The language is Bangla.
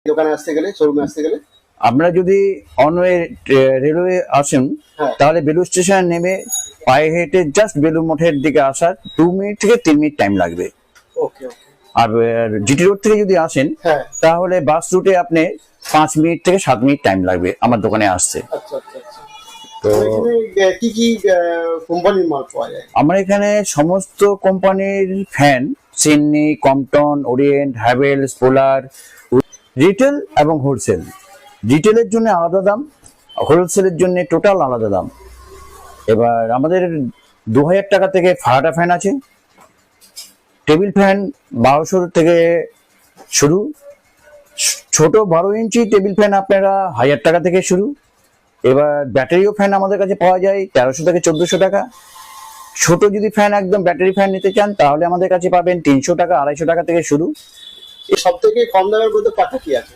দোকানে আসতে গেলে, শোরুমে আসতে গেলে? আমরা যদি অনওয়ে রেলওয়ে আসেন, হ্যাঁ। তাহলে বেলুড় স্টেশন নেমে পায়ে হেঁটে জাস্ট বেলুড় মঠের দিকে আসার 2 মিনিট থেকে 3 মিনিট টাইম লাগবে। ওকে ওকে। আর জিটি রোড থেকে যদি আসেন, হ্যাঁ। তাহলে বাস রুটে আপনি 5 মিনিট থেকে 7 মিনিট টাইম লাগবে আমার দোকানে আসতে। আচ্ছা আচ্ছা আচ্ছা। তো এখানে কি কি কোম্পানির মাল পাওয়া যায়? আমার এখানে সমস্ত কোম্পানির fan, Chenni, Compton, Orient, Havells, পোলার, রিটেল এবং হোলসেল। রিটেলের জন্য আলাদা দাম, হোলসেলের জন্য টোটাল আলাদা দাম। এবার আমাদের 2000 টাকা থেকে ফারাটা ফ্যান আছে, টেবিল ফ্যান 1200 থেকে শুরু, ছোট 12 ইঞ্চি টেবিল ফ্যান আপনারা 1000 টাকা থেকে শুরু। এবার ব্যাটারিও ফ্যান আমাদের কাছে পাওয়া যায় 1300 থেকে 1400 টাকা। ছোট যদি ফ্যান একদম ব্যাটারি ফ্যান নিতে চান, তাহলে আমাদের কাছে পাবেন 300 টাকা, 250 টাকা থেকে শুরু। সব থেকে কম দামের মধ্যে পাটা কি আছে?